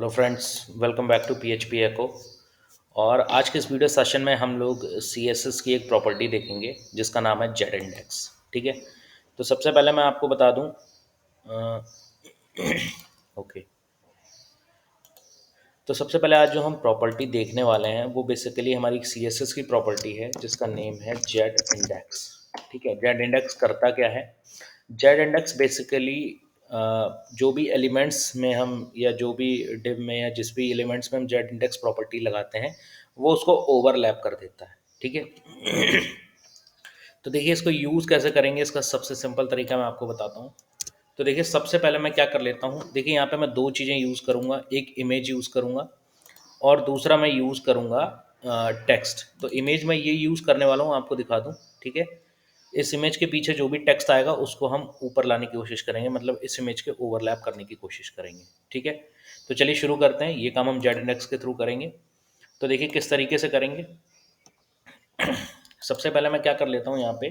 Hello friends, welcome back to PHP echo. और आज के इस वीडियो सेशन में हम लोग सीएसएस की एक प्रॉपर्टी देखेंगे जिसका नाम है जेड इंडेक्स। ठीक है, तो सबसे पहले मैं आपको बता दूं। ओके, तो सबसे पहले आज जो हम प्रॉपर्टी देखने वाले हैं वो बेसिकली हमारी सीएसएस की प्रॉपर्टी है जिसका नेम है जेड इंडेक्स। ठीक है, जेड इंडेक्स करता क्या है? जेड इंडेक्स बेसिकली जो भी एलिमेंट्स में हम या जो भी डिव में या जिस भी एलिमेंट्स में हम जेड इंडेक्स प्रॉपर्टी लगाते हैं वो उसको ओवरलैप कर देता है। ठीक है। तो देखिए इसको यूज़ कैसे करेंगे, इसका सबसे सिंपल तरीका मैं आपको बताता हूँ। तो देखिए सबसे पहले मैं क्या कर लेता हूँ, देखिए यहाँ पे मैं दो चीज़ें यूज़ करूँगा, एक इमेज यूज़ करूँगा और दूसरा मैं यूज़ करूँगा टेक्स्ट। तो इमेज में ये यूज़ करने वाला हूँ, आपको दिखा दूँ। ठीक है, इस इमेज के पीछे जो भी टेक्स्ट आएगा उसको हम ऊपर लाने की कोशिश करेंगे, मतलब इस इमेज के ओवरलैप करने की कोशिश करेंगे। ठीक है, तो चलिए शुरू करते हैं। ये काम हम जेड इंडेक्स के थ्रू करेंगे। तो देखिए किस तरीके से करेंगे। सबसे पहले मैं क्या कर लेता हूँ, यहाँ पे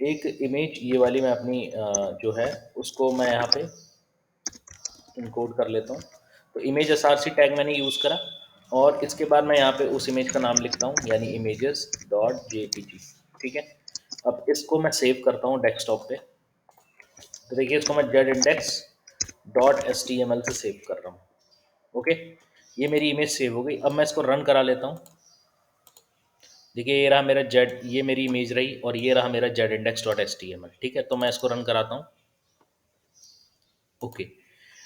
एक इमेज ये वाली मैं अपनी जो है उसको मैं यहाँ पे इनकोड कर लेता हूँ। तो image S R C tag मैंने यूज़ करा और इसके बाद मैं यहाँ पे उस इमेज का नाम लिखता हूँ, यानी इमेजेस डॉट जेपीजी। ठीक है, अब इसको मैं सेव करता हूँ डेस्कटॉप पे। तो देखिए इसको मैं Z index dot S T M L से सेव कर रहा हूँ। ओके, ये मेरी इमेज सेव हो गई। अब मैं इसको रन करा लेता हूँ। देखिए ये रहा मेरा जेड, ये मेरी इमेज रही और ये रहा मेरा Z index dot S T M L. ठीक है, तो मैं इसको रन कराता हूँ। ओके,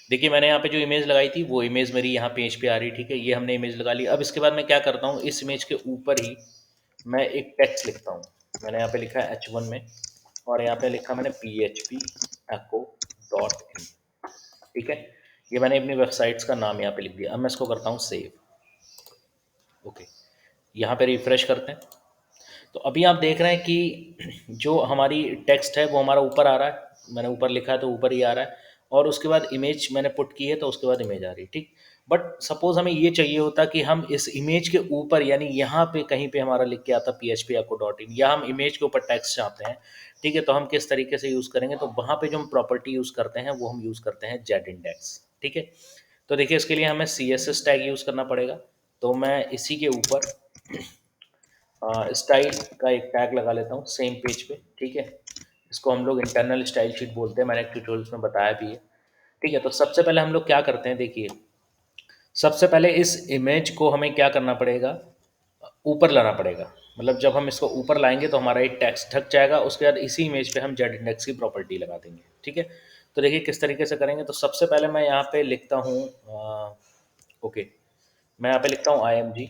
देखिए मैंने यहाँ पे जो इमेज लगाई थी वो इमेज मेरी यहाँ पेज पे आ रही है। ठीक है, ये हमने इमेज लगा ली। अब इसके बाद मैं क्या करता हूँ, इस इमेज के ऊपर ही मैं एक टेक्स्ट लिखता हूँ। मैंने यहाँ पे लिखा है H1 में और यहाँ पे लिखा मैंने PHP echo डॉट इन। ठीक है, ये मैंने अपनी वेबसाइट्स का नाम यहाँ पे लिख दिया। अब मैं इसको करता हूँ सेव। ओके, यहाँ पे रिफ्रेश करते हैं। तो अभी आप देख रहे हैं कि जो हमारी टेक्स्ट है वो हमारा ऊपर आ रहा है। मैंने ऊपर लिखा है तो ऊपर ही आ रहा है और उसके बाद इमेज मैंने पुट की है तो उसके बाद इमेज आ रही है। ठीक, बट सपोज हमें ये चाहिए होता कि हम इस इमेज के ऊपर यानी यहाँ पे कहीं पे हमारा लिख के आता PHP echo डॉट इन, या हम इमेज के ऊपर टेक्स्ट चाहते हैं। ठीक है, तो हम किस तरीके से यूज़ करेंगे, तो वहाँ पे जो हम प्रॉपर्टी यूज़ करते हैं वो हम यूज़ करते हैं जेड इंडेक्स। ठीक है, तो देखिए इसके लिए हमें CSS टैग यूज़ करना पड़ेगा। तो मैं इसी के ऊपर स्टाइल का एक टैग लगा लेता हूँ सेम पेज पे। ठीक है, इसको हम लोग इंटरनल स्टाइल शीट बोलते हैं, मैंने एक ट्यूटोरियल्स में बताया भी है। ठीक है, तो सबसे पहले हम लोग क्या करते हैं, देखिए सबसे पहले इस इमेज को हमें क्या करना पड़ेगा, ऊपर लाना पड़ेगा। मतलब जब हम इसको ऊपर लाएंगे तो हमारा एक टेक्स्ट ढक जाएगा, उसके बाद इसी इमेज पे हम जेड इंडेक्स की प्रॉपर्टी लगा देंगे। ठीक है, तो देखिए किस तरीके से करेंगे। तो सबसे पहले मैं यहाँ पे लिखता हूँ ओके, मैं यहाँ पे लिखता हूँ IMG।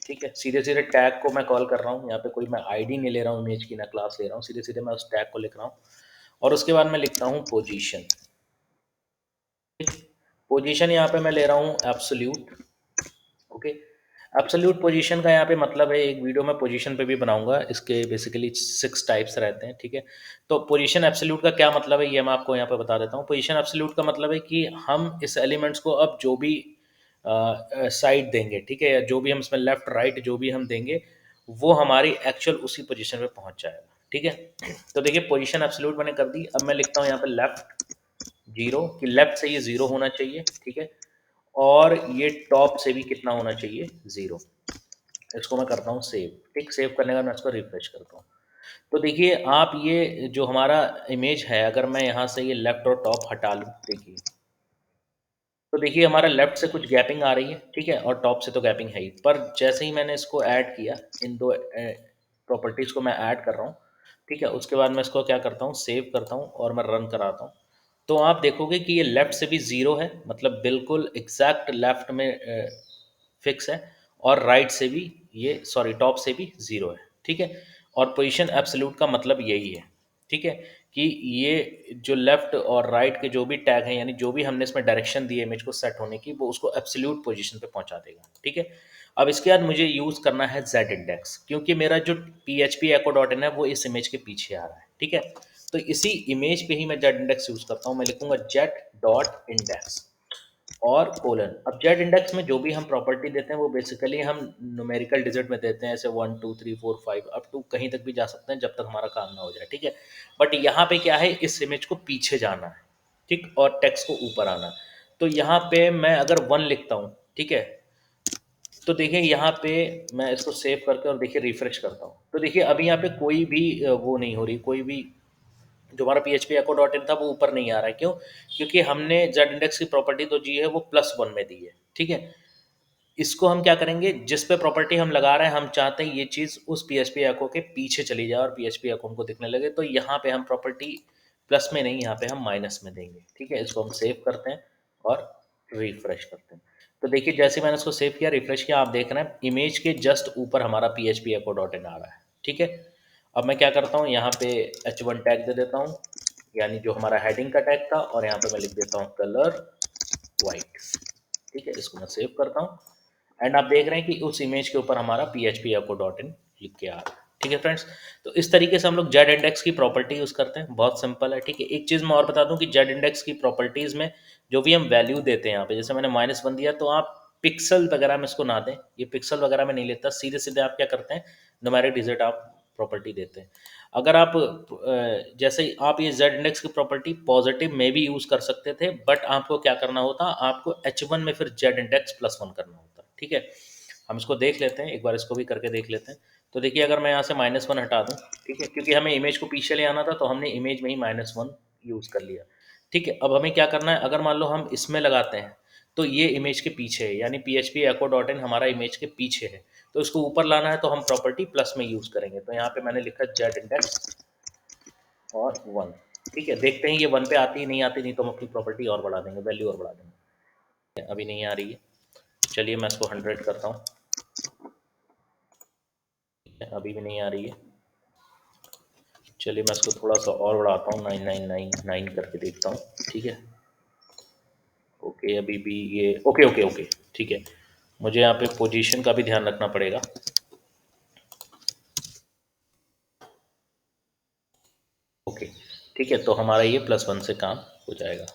ठीक है, सीधे सीधे टैग को मैं कॉल कर रहा हूँ। यहाँ पे कोई मैं आईडी नहीं ले रहा हूँ इमेज की, ना क्लास ले रहा हूँ, सीधे सीधे मैं उस टैग को लिख रहा हूँ। और उसके बाद मैं लिखता हूँ पोजीशन। पोजीशन यहाँ पे मैं ले रहा हूँ एब्सोल्यूट। ओके, एब्सोल्यूट पोजीशन का यहाँ पे मतलब है, एक वीडियो में पोजीशन पे भी बनाऊंगा, इसके बेसिकली 6 टाइप्स रहते हैं। ठीक है, तो पोजीशन एब्सोल्यूट का क्या मतलब है ये मैं आपको यहाँ पे बता देता हूँ। पोजीशन एब्सोल्यूट का मतलब है कि हम इस एलिमेंट्स को अब जो भी साइड देंगे, ठीक है, या जो भी हम इसमें लेफ्ट राइट जो भी हम देंगे वो हमारी एक्चुअल उसी पोजीशन पे पहुंच जाएगा। ठीक है, तो देखिए पोजीशन एब्सोल्यूट मैंने कर दी। अब मैं लिखता हूँ यहाँ पे लेफ्ट जीरो, कि लेफ्ट से ये जीरो होना चाहिए। ठीक है, और ये टॉप से भी कितना होना चाहिए, जीरो। इसको मैं करता हूँ सेव। ठीक, सेव करने का मैं इसको रिफ्रेश करता हूँ। तो देखिए आप ये जो हमारा इमेज है, अगर मैं यहाँ से ये लेफ्ट और टॉप हटा लूँ, देखिए तो देखिए हमारा लेफ्ट से कुछ गैपिंग आ रही है। ठीक है, और टॉप से तो गैपिंग है ही, पर जैसे ही मैंने इसको ऐड किया, इन दो प्रॉपर्टीज़ को मैं ऐड कर रहा हूँ। ठीक है, उसके बाद मैं इसको क्या करता हूँ, सेव करता हूँ और मैं रन कराता हूँ। तो आप देखोगे कि ये लेफ्ट से भी ज़ीरो है, मतलब बिल्कुल एग्जैक्ट लेफ्ट में फिक्स है, और राइट से भी ये सॉरी टॉप से भी ज़ीरो है। ठीक है, और पोजीशन एब्सोल्यूट का मतलब यही है। ठीक है, कि ये जो लेफ्ट और राइट के जो भी टैग हैं, यानी जो भी हमने इसमें डायरेक्शन दी है इमेज को सेट होने की, वो उसको एब्सोल्यूट पोजीशन पे पहुंचा देगा। ठीक है, अब इसके बाद मुझे यूज़ करना है जेड इंडेक्स, क्योंकि मेरा जो PHP echo डॉट इन है वो इस इमेज के पीछे आ रहा है। ठीक है, तो इसी इमेज पे ही मैं जेड इंडेक्स यूज़ करता हूँ। मैं लिखूंगा जेड डॉट इंडेक्स और कोलन। अब जेड इंडेक्स में जो भी हम प्रॉपर्टी देते हैं वो बेसिकली हम न्यूमेरिकल डिजिट में देते हैं, ऐसे 1 2 3 4 5 अप टू कहीं तक भी जा सकते हैं जब तक हमारा काम ना हो जाए। ठीक है, बट यहाँ पे क्या है, इस इमेज को पीछे जाना है। ठीक, और टेक्स्ट को ऊपर आना है। तो यहाँ पे मैं अगर 1 लिखता हूँ, ठीक है, तो देखिए यहाँ पे मैं इसको सेव करके और देखिए रिफ्रेश करता हूँ, तो देखिए अभी यहाँ पे कोई भी वो नहीं हो रही, कोई भी जो हमारा PHP echo डॉट इन था वो ऊपर नहीं आ रहा है। क्यों? क्योंकि हमने जेड इंडेक्स की प्रॉपर्टी तो जी है वो +1 में दी है, ठीक है। इसको हम क्या करेंगे, जिस पे प्रॉपर्टी हम लगा रहे हैं हम चाहते हैं ये चीज़ उस PHP echo के पीछे चली जाए और PHP echo हमको दिखने लगे, तो यहाँ पे हम प्रॉपर्टी प्लस में नहीं, यहाँ पे हम माइनस में देंगे, ठीक है। इसको हम सेव करते हैं और रिफ्रेश करते हैं। तो देखिए जैसे मैंने इसको सेव किया, रिफ्रेश किया, आप देख रहे हैं इमेज के जस्ट ऊपर हमारा PHP echo डॉट इन आ रहा है, ठीक है। अब मैं क्या करता हूँ, यहाँ पे H1 टैग दे देता हूँ, यानी जो हमारा हेडिंग का टैग था, और यहाँ पे मैं लिख देता हूँ कलर वाइट, ठीक है। इसको मैं सेव करता हूँ एंड आप देख रहे हैं कि उस इमेज के ऊपर हमारा PHP echo डॉट इन लिख के आ रहा है, ठीक है फ्रेंड्स। तो इस तरीके से हम लोग जेड इंडेक्स की प्रॉपर्टी यूज़ करते हैं, बहुत सिंपल है, ठीक है। एक चीज़ मैं और बता दूं कि जेड इंडेक्स की प्रॉपर्टीज़ में जो भी हम वैल्यू देते हैं यहाँ पे, जैसे मैंने -1 दिया, तो आप पिक्सल वगैरह में इसको ना दें, ये पिक्सल वगैरह में नहीं लेता, सीधे सीधे आप क्या करते हैं, न्यूमेरिक डिजिट आप प्रॉपर्टी देते हैं। अगर आप जैसे आप ये जेड इंडेक्स की प्रॉपर्टी पॉजिटिव में भी यूज़ कर सकते थे, बट आपको क्या करना होता, आपको H1 में फिर जेड इंडेक्स +1 करना होता, ठीक है। हम इसको देख लेते हैं, एक बार इसको भी करके देख लेते हैं। तो देखिए अगर मैं यहाँ से -1 हटा दूँ, ठीक है, क्योंकि हमें इमेज को पीछे ले आना था, तो हमने इमेज में ही -1 यूज़ कर लिया, ठीक है। अब हमें क्या करना है, अगर मान लो हम इसमें लगाते हैं, तो ये इमेज के पीछे है, यानी PHP echo डॉट इन हमारा इमेज के पीछे है, तो इसको ऊपर लाना है तो हम प्रॉपर्टी प्लस में यूज़ करेंगे। तो यहाँ पे मैंने लिखा जेड इंडेक्स और 1, ठीक है। देखते हैं ये 1 पे आती है, नहीं आती, नहीं तो हम अपनी प्रॉपर्टी और बढ़ा देंगे, वैल्यू और बढ़ा देंगे। अभी नहीं आ रही है, चलिए मैं इसको 100 करता हूँ, अभी भी नहीं आ रही है। चलिए मैं इसको थोड़ा सा और बढ़ाता हूँ, 9999 करके देखता हूँ, ठीक है। ओके, अभी भी ये ओके ओके ओके, ठीक है। मुझे यहाँ पे पोजीशन का भी ध्यान रखना पड़ेगा। ओके, ठीक है, तो हमारा ये +1 से काम हो जाएगा,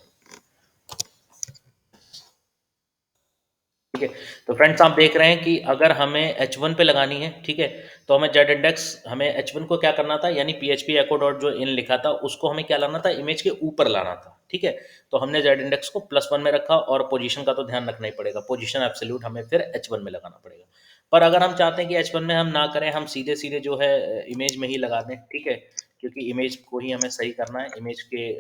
ठीक है। तो फ्रेंड्स आप देख रहे हैं कि अगर हमें H1 पे लगानी है, ठीक है, तो हमें जेड इंडेक्स, हमें H1 को क्या करना था, यानी PHP echo डॉट जो इन लिखा था उसको हमें क्या लाना था, इमेज के ऊपर लाना था, ठीक है। तो हमने जेड इंडेक्स को +1 में रखा, और पोजीशन का तो ध्यान रखना ही पड़ेगा, पोजीशन एब्सोल्यूट हमें फिर H1 में लगाना पड़ेगा। पर अगर हम चाहते हैं कि H1 में हम ना करें, हम सीधे सीधे जो है इमेज में ही लगा दें, ठीक है, क्योंकि इमेज को ही हमें सही करना है, इमेज के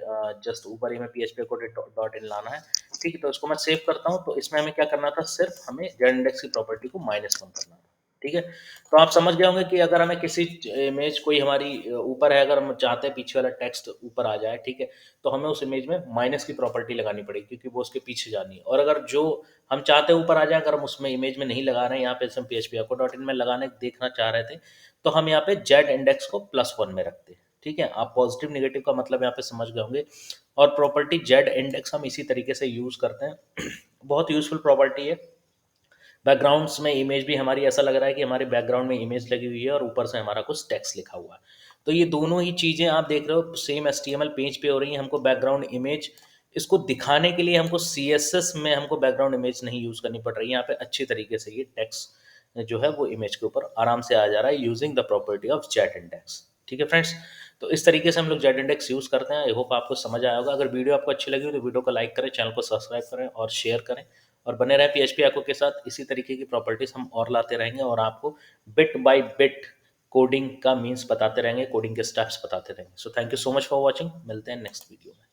जस्ट ऊपर ही हमें PHP echo डॉट इन लाना है, ठीक है। तो इसको मैं सेव करता हूँ, तो इसमें हमें क्या करना था, सिर्फ हमें जेड इंडेक्स की प्रॉपर्टी को -1 करना था, ठीक है। तो आप समझ गए होंगे कि अगर हमें किसी इमेज कोई हमारी ऊपर है, अगर हम चाहते हैं पीछे वाला टेक्स्ट ऊपर आ जाए, ठीक है, तो हमें उस इमेज में माइनस की प्रॉपर्टी लगानी पड़ेगी, क्योंकि वो उसके पीछे जानी है। और अगर जो हम चाहते हैं ऊपर आ जाए, अगर हम उसमें इमेज में नहीं लगा रहे हैं, यहाँ पे हम PHP echo डॉट इन में लगाने देखना चाह रहे थे, तो हम यहाँ पे जेड इंडेक्स को +1 में रखते हैं, ठीक है। आप पॉजिटिव नेगेटिव का मतलब यहाँ पे समझ गए होंगे। और प्रॉपर्टी जेड इंडेक्स हम इसी तरीके से यूज़ करते हैं। बहुत यूज़फुल प्रॉपर्टी है। बैकग्राउंड्स में इमेज भी हमारी ऐसा लग रहा है कि हमारे बैकग्राउंड में इमेज लगी हुई है और ऊपर से हमारा कुछ टेक्स्ट लिखा हुआ है। तो ये दोनों ही चीज़ें आप देख रहे हो सेम HTML पेज पे हो रही हैं। हमको बैकग्राउंड इमेज इसको दिखाने के लिए हमको CSS में हमको बैकग्राउंड इमेज नहीं यूज़ करनी पड़ रही है। यहाँ पे अच्छी तरीके से ये टेक्स्ट जो है वो इमेज के ऊपर आराम से आ जा रहा है using the property of Z index. ठीक है फ्रेंड्स, तो इस तरीके से हम लोग जेड इंडेक्स यूज़ करते हैं। आई होप आपको समझ आया होगा। अगर वीडियो आपको अच्छी लगी हो तो वीडियो को लाइक करें, चैनल को सब्सक्राइब करें और शेयर करें, और बने रहें PHP echo के साथ। इसी तरीके की प्रॉपर्टीज़ हम और लाते रहेंगे और आपको बिट बाय बिट कोडिंग का मीन्स बताते रहेंगे, कोडिंग के स्टेप्स बताते रहेंगे। So thank you so much for watching. मिलते हैं नेक्स्ट वीडियो में।